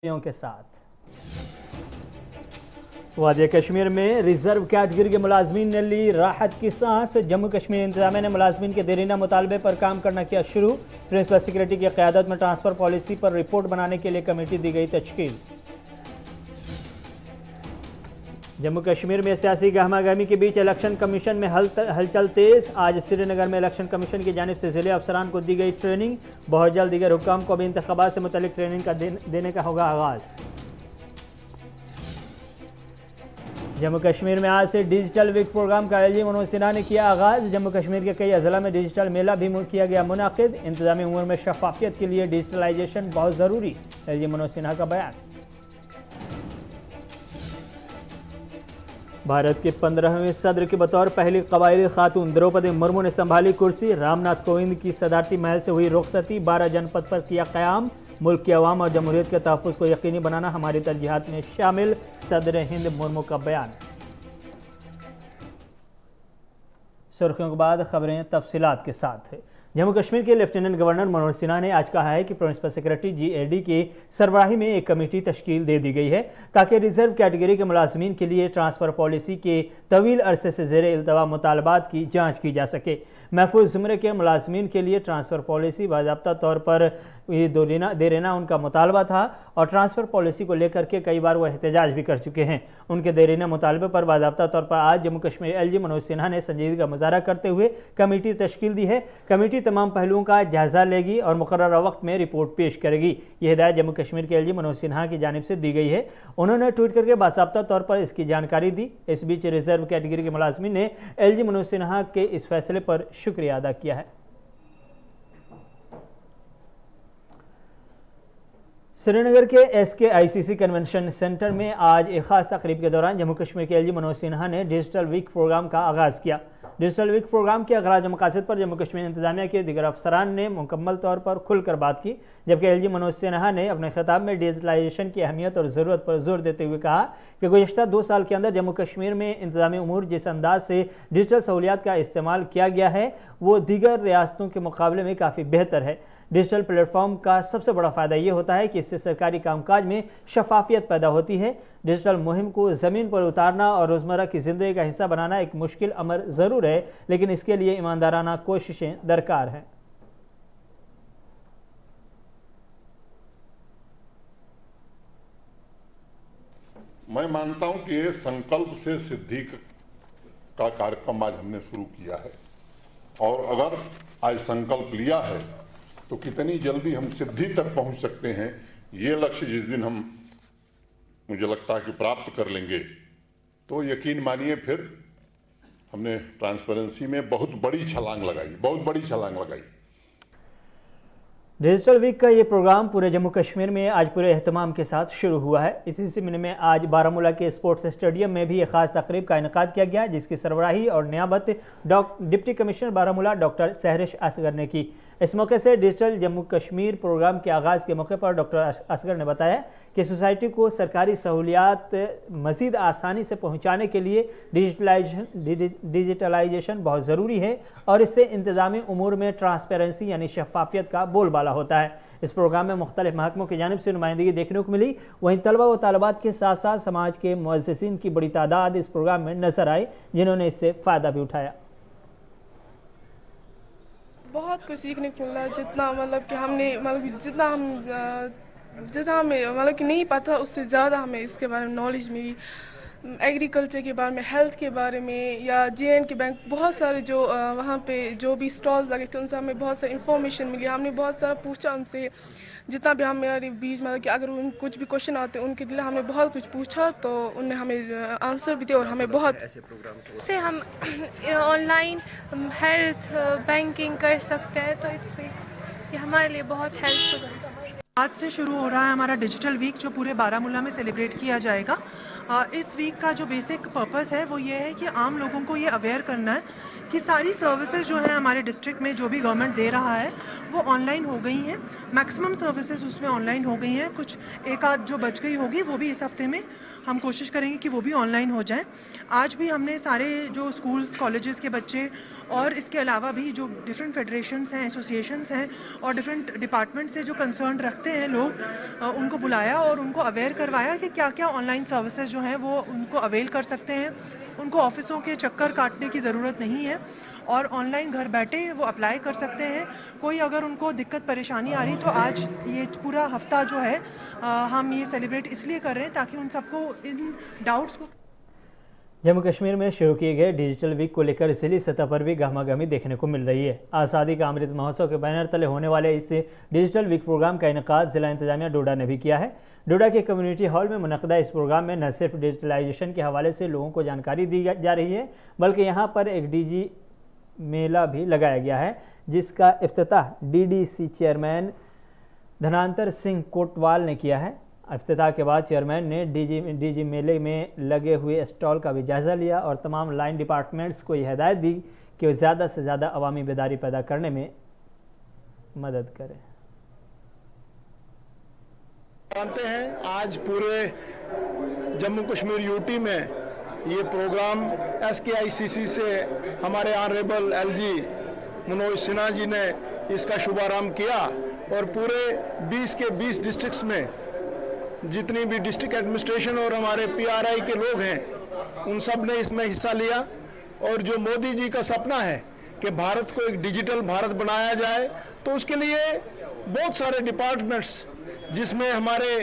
के साथ वादिया कश्मीर में रिजर्व कैटेगरी के मुलाजमीन ने ली राहत की सांस। जम्मू कश्मीर इंतजामिया ने मुलाजमीन के देरीना मुतालबे पर काम करना किया शुरू। प्रिंसिपल सेक्रेटरी की क़यादत में ट्रांसफ़र पॉलिसी पर रिपोर्ट बनाने के लिए कमेटी दी गई तश्कील। जम्मू कश्मीर में सियासी गहमागहमी के बीच इलेक्शन कमीशन में हलचल तेज। आज श्रीनगर में इलेक्शन कमीशन की जानिब से ज़िले अफसरान को दी गई ट्रेनिंग। बहुत जल्द दीगर हुक्काम को भी इंतखाबात से मुतल्लिक ट्रेनिंग का देने का होगा आगाज़। जम्मू कश्मीर में आज से डिजिटल वीक प्रोग्राम का एलजी मनोज सिन्हा ने किया आगाज़। जम्मू कश्मीर के कई अजला में डिजिटल मेला भी किया गया मुनाकिद। इंतजामी उमूर में शफाफियत के लिए डिजिटलाइजेशन बहुत ज़रूरी, एलजी मनोज सिन्हा का बयान। भारत के 15वें सदर के बतौर पहली कबायली खातून द्रौपदी मुर्मू ने संभाली कुर्सी। रामनाथ कोविंद की सदारती महल से हुई रुखसती। 12 जनपद पर किया क़याम। मुल्क की अवाम और जमहूरियत के तहफ़्फ़ुज़ को यकीनी बनाना हमारी तरजीहात में शामिल, सदर हिंद मुर्मू का बयान। सुर्खियों के बाद खबरें तफसीलात के साथ है। जम्मू कश्मीर के लेफ्टिनेंट गवर्नर मनोज सिन्हा ने आज कहा है कि प्रिंसिपल सेक्रेटरी GAD की सरबराही में एक कमेटी तश्कील दे दी गई है ताकि रिजर्व कैटेगरी के मुलाजमीन के लिए ट्रांसफ़र पॉलिसी के तवील अरसे से ज़ेर इल्तवा मुतालबात की जाँच की जा सके। महफूज ज़ुमरे के मुलाजमीन के लिए ट्रांसफ़र पॉलिसी बाज़ाब्ता तौर पर देरीना उनका मुतालबा था और ट्रांसफ़र पॉलिसी को लेकर के कई बार वह एहतजाज भी कर चुके हैं। उनके देरीना मुतालबे पर बाज़ाब्ता तौर पर आज जम्मू कश्मीर LG मनोज सिन्हा ने संजीदगी का मुजाहरा करते हुए कमेटी तश्कील दी है। कमेटी तमाम पहलुओं का जायज़ा लेगी और मुकर्रर वक्त में रिपोर्ट पेश करेगी। यह हिदायत जम्मू कश्मीर के LG मनोज सिन्हा की जानिब से दी गई है। उन्होंने ट्वीट करके बाज़ाब्ता तौर पर इसकी जानकारी दी। इस बीच रिजर्व कैटेगरी के मुलाजमीन ने LG मनोज सिन्हा के इस फैसले पर शुक्रिया अदा किया है। श्रीनगर के SKICC कन्वेंशन सेंटर में आज एक खास तकरीब के दौरान जम्मू कश्मीर के LG मनोज सिन्हा ने डिजिटल वीक प्रोग्राम का आगाज़ किया। डिजिटल वीक प्रोग्राम के अगराज मकासद पर जम्मू कश्मीर इंतजामिया के दीगर अफसरान ने मुकम्मल तौर पर खुलकर बात की, जबकि LG मनोज सिन्हा ने अपने खिताब में डिजिटलाइजेशन की अहमियत और ज़रूरत पर जोर देते हुए कहा कि गुज़श्ता 2 साल के अंदर जम्मू कश्मीर में इंतजामी उमूर जिस अंदाज से डिजिटल सहूलियात का इस्तेमाल किया गया है वो दीगर रियासतों के मुकाबले में काफ़ी बेहतर है। डिजिटल प्लेटफॉर्म का सबसे बड़ा फ़ायदा ये होता है कि इससे सरकारी कामकाज में शफाफियत पैदा होती है। डिजिटल मुहिम को ज़मीन पर उतारना और रोज़मर्रा की ज़िंदगी का हिस्सा बनाना एक मुश्किल अमर ज़रूर है, लेकिन इसके लिए ईमानदाराना कोशिशें दरकार हैं। मैं मानता हूं कि ये संकल्प से सिद्धि का कार्यक्रम आज हमने शुरू किया है और अगर आज संकल्प लिया है तो कितनी जल्दी हम सिद्धि तक पहुंच सकते हैं, ये लक्ष्य जिस दिन हम मुझे लगता है कि प्राप्त कर लेंगे तो यकीन मानिए फिर हमने ट्रांसपेरेंसी में बहुत बड़ी छलांग लगाई। डिजिटल वीक का ये प्रोग्राम पूरे जम्मू कश्मीर में आज पूरे एहतमाम के साथ शुरू हुआ है। इसी सिलसिले में आज बारामूला के स्पोर्ट्स स्टेडियम में भी एक खास तकरीब का इनेकाद किया गया, जिसकी सरबराही और नियाबत deputy commissioner Baramulla doctor Sehrish Asghar ने की। इस मौके से डिजिटल जम्मू कश्मीर प्रोग्राम के आगाज़ के मौके पर डॉक्टर असगर ने बताया कि सोसाइटी को सरकारी सहूलियात मज़ीद आसानी से पहुँचाने के लिए डिजिटलाइजेशन बहुत ज़रूरी है और इससे इंतज़ामी उमूर में ट्रांसपेरेंसी यानी शफाफियत का बोलबाला होता है। इस प्रोग्राम में मुख्तलिफ महकमों की जानिब से नुमाइंदगी देखने को मिली। वहीं तलबा व तालिबात के साथ साथ समाज के मुअज़्ज़िज़ीन की बड़ी तादाद इस प्रोग्राम में नजर आई, जिन्होंने इससे फ़ायदा भी उठाया। बहुत कुछ सीखने को मिला, जितना मतलब कि हमने जितना हमें मतलब कि नहीं पता उससे ज़्यादा हमें इसके बारे में नॉलेज मिली। एग्रीकल्चर के बारे में, हेल्थ के बारे में या JNK बैंक, बहुत सारे जो वहाँ पे जो भी स्टॉल्स लगे थे उनसे हमें बहुत सारी इन्फॉर्मेशन मिली। हमने बहुत सारा पूछा उनसे, जितना भी हमारे बीच मतलब कि अगर उन कुछ भी क्वेश्चन आते उनके लिए हमने बहुत कुछ पूछा तो उनने हमें आंसर भी दिया और हमें बहुत से हम ऑनलाइन हेल्थ बैंकिंग कर सकते हैं, तो इससे ये हमारे लिए बहुत हेल्पफुल है। आज से शुरू हो रहा है हमारा डिजिटल वीक जो पूरे बारामूला में सेलिब्रेट किया जाएगा। इस वीक का जो बेसिक पर्पस है वो ये है कि आम लोगों को ये अवेयर करना है कि सारी सर्विसेज जो हैं हमारे डिस्ट्रिक्ट में जो भी गवर्नमेंट दे रहा है वो ऑनलाइन हो गई हैं। मैक्सिमम सर्विसेज उसमें ऑनलाइन हो गई हैं। कुछ एक आध जो बच गई होगी वो भी इस हफ्ते में हम कोशिश करेंगे कि वो भी ऑनलाइन हो जाए। आज भी हमने सारे जो स्कूल्स कॉलेजेस के बच्चे और इसके अलावा भी जो डिफरेंट फेडरेशंस हैं, एसोसिएशंस हैं और डिफरेंट डिपार्टमेंट से जो कंसर्न रखते आते हैं लोग उनको बुलाया और उनको अवेयर करवाया कि क्या क्या ऑनलाइन सर्विसेज जो हैं वो उनको अवेल कर सकते हैं। उनको ऑफिसों के चक्कर काटने की ज़रूरत नहीं है और ऑनलाइन घर बैठे वो अप्लाई कर सकते हैं। कोई अगर उनको दिक्कत परेशानी आ रही तो आज ये पूरा हफ्ता जो है हम ये सेलिब्रेट इसलिए कर रहे हैं ताकि उन सबको इन डाउट्स को। जम्मू कश्मीर में शुरू किए गए डिजिटल वीक को लेकर जिली सतह पर भी गहमागहमी देखने को मिल रही है। आज़ादी का अमृत महोत्सव के बैनर तले होने वाले इस डिजिटल वीक प्रोग्राम का इनेकाद जिला इंतजामिया डोडा ने भी किया है। डोडा के कम्युनिटी हॉल में मुनक़दा इस प्रोग्राम में न सिर्फ डिजिटलाइजेशन के हवाले से लोगों को जानकारी दी जा रही है, बल्कि यहाँ पर एक DG मेला भी लगाया गया है, जिसका इफ्तिताह DDC चेयरमैन धनांतर सिंह कोटवाल ने किया है। इफ्तिताह के बाद चेयरमैन ने DG मेले में लगे हुए स्टॉल का भी जायज़ा लिया और तमाम लाइन डिपार्टमेंट्स को यह हिदायत दी कि वो ज़्यादा से ज़्यादा अवामी बेदारी पैदा करने में मदद करें। जानते हैं आज पूरे जम्मू कश्मीर यूटी में ये प्रोग्राम SKICC से हमारे ऑनरेबल LG मनोज सिन्हा जी ने इसका शुभारंभ किया और पूरे 20 के 20 डिस्ट्रिक्ट्स में जितनी भी डिस्ट्रिक्ट एडमिनिस्ट्रेशन और हमारे PRI के लोग हैं उन सब ने इसमें हिस्सा लिया। और जो मोदी जी का सपना है कि भारत को एक डिजिटल भारत बनाया जाए, तो उसके लिए बहुत सारे डिपार्टमेंट्स जिसमें हमारे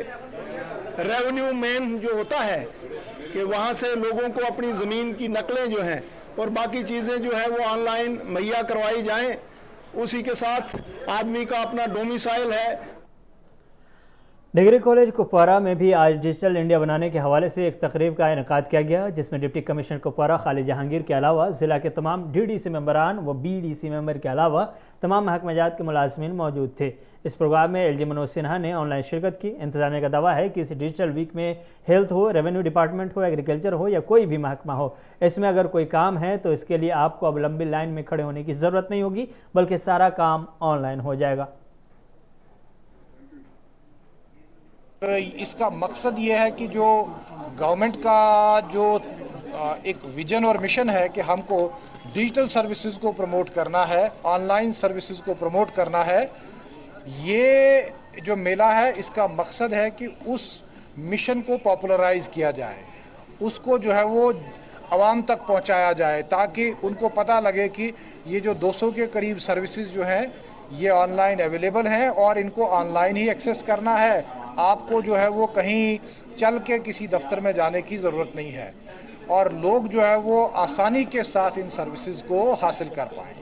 रेवेन्यू मेन जो होता है कि वहाँ से लोगों को अपनी ज़मीन की नकलें जो हैं और बाकी चीज़ें जो है वो ऑनलाइन मुहैया करवाई जाएं। उसी के साथ आदमी का अपना डोमिसाइल है। डिग्री कॉलेज कुपवारा में भी आज डिजिटल इंडिया बनाने के हवाले से एक तकरीब का इनेकाद किया गया, जिसमें डिप्टी कमिश्नर कुपवारा खालिद जहांगीर के अलावा ज़िला के तमाम DDC मेंबरान व BDC मेंबर के अलावा तमाम महकमेजात के मुलाजमीन मौजूद थे। इस प्रोग्राम में LG मनोज सिन्हा ने ऑनलाइन शिरकत की। इंतजामिया का दावा है कि इस डिजिटल वीक में हेल्थ हो, रेवेन्यू डिपार्टमेंट हो, एग्रीकल्चर हो या कोई भी महकमा हो, इसमें अगर कोई काम है तो इसके लिए आपको अब लंबी लाइन में खड़े होने की ज़रूरत नहीं होगी, बल्कि सारा काम ऑनलाइन हो जाएगा। इसका मकसद ये है कि जो गवर्नमेंट का जो एक विजन और मिशन है कि हमको डिजिटल सर्विसेज को प्रमोट करना है, ऑनलाइन सर्विसेज को प्रमोट करना है, ये जो मेला है इसका मकसद है कि उस मिशन को पॉपुलराइज किया जाए, उसको जो है वो आवाम तक पहुंचाया जाए, ताकि उनको पता लगे कि ये जो 200 के करीब सर्विसेज जो हैं ये ऑनलाइन अवेलेबल हैं और इनको ऑनलाइन ही एक्सेस करना है। आपको जो है वो कहीं चल के किसी दफ्तर में जाने की ज़रूरत नहीं है और लोग जो है वो आसानी के साथ इन सर्विसेज को हासिल कर पाएँ।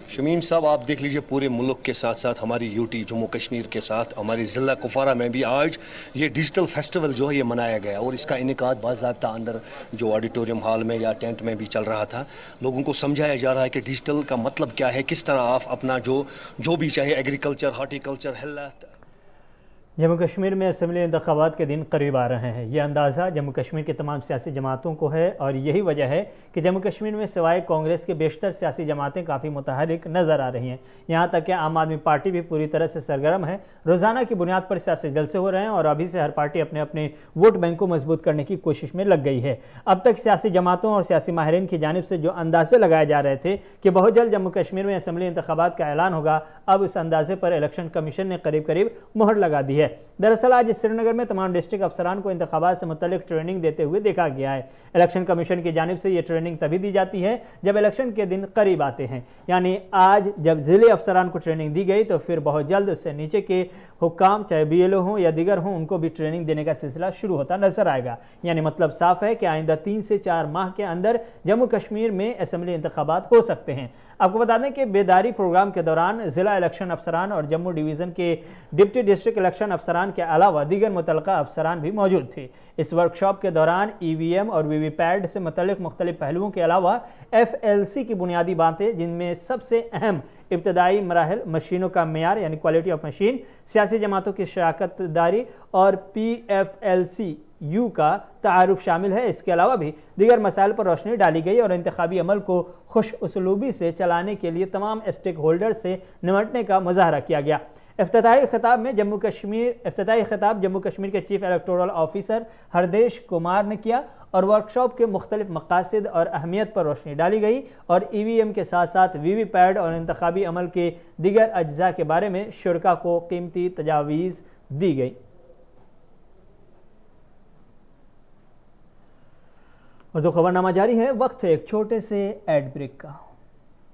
शमीम साहब, आप देख लीजिए पूरे मुल्क के साथ साथ हमारी यूटी जम्मू कश्मीर के साथ हमारी ज़िला कुपवारा में भी आज ये डिजिटल फेस्टिवल जो है ये मनाया गया और इसका इनेकाद बाज़ाब्ता अंदर जो ऑडिटोरियम हॉल में या टेंट में भी चल रहा था। लोगों को समझाया जा रहा है कि डिजिटल का मतलब क्या है, किस तरह आप अपना जो भी चाहे agriculture, horticulture, health. Jammu Kashmir में असम्बली इंतखाबात के दिन करीब आ रहे हैं। यह अंदाज़ा जम्मू कश्मीर के तमाम सियासी जमातों को है और यही वजह है कि जम्मू कश्मीर में सिवाय कांग्रेस के बेशतर सियासी जमातें काफ़ी मुतहरिक नज़र आ रही हैं। यहाँ तक कि आम आदमी पार्टी भी पूरी तरह से सरगर्म है। रोज़ाना की बुनियाद पर सियासी जलसे हो रहे हैं और अभी से हर पार्टी अपने अपने वोट बैंक को मजबूत करने की कोशिश में लग गई है। अब तक सियासी जमातों और सियासी माहिरीन की जानिब से जो अंदाजे लगाए जा रहे थे कि बहुत जल्द जम्मू कश्मीर में असम्बली इंतखाबात का ऐलान होगा, अब इस अंदाजे पर इलेक्शन कमीशन ने करीब करीब मुहर लगा दी है। दरअसल आज श्रीनगर में तमाम डिस्ट्रिक्ट अफसरान को इंतखाबात से मुतल्लिक ट्रेनिंग देते हुए देखा गया है। इलेक्शन कमीशन की जानिब से ये ट्रेनिंग तभी दी जाती है जब इलेक्शन के दिन करीब आते हैं, यानी आज जब ज़िले अफसरान को ट्रेनिंग दी गई तो फिर बहुत जल्द उससे नीचे के हुक्काम चाहे BLO हों या दिगर हों उनको भी ट्रेनिंग देने का सिलसिला शुरू होता नजर आएगा। यानी मतलब साफ है कि आइंदा 3 से 4 माह के अंदर जम्मू कश्मीर में असम्बली इंतखाबात हो सकते हैं। आपको बता दें कि बेदारी प्रोग्राम के दौरान ज़िला इलेक्शन अफसरान और जम्मू डिवीज़न के डिप्टी डिस्ट्रिक्ट इलेक्शन अफसरान के अलावा दीगर मुतल्लिका अफसरान भी मौजूद थे। इस वर्कशॉप के दौरान EVM और VVPAT से मुतल्लिक मुख्तलिफ पहलुओं के अलावा FLC की बुनियादी बातें, जिनमें सबसे अहम इब्तदाई मराहल, मशीनों का मेयार यानी क्वालिटी ऑफ मशीन, सियासी जमातों की शराकत दारी और PFLCU का तारुफ शामिल है। इसके अलावा भी दीगर मसाइल पर रोशनी डाली गई और इंतखाबी अमल को खुश उसलूबी से चलाने के लिए तमाम स्टेक होल्डर से निमटने का मुजाहरा किया गया। इफ्तिताही खिताब जम्मू कश्मीर के chief electoral officer Hardesh Kumar ने किया और वर्कशॉप के मुख्तलिफ मकासद और अहमियत पर रोशनी डाली गई और EVM के साथ साथ VVPAT और इंतखाबी अमल के दीगर अज्जा के बारे में शुरका को कीमती तजावीज़ दी गई। और तो खबरनामा जारी है, वक्त है एक छोटे से एड ब्रेक का।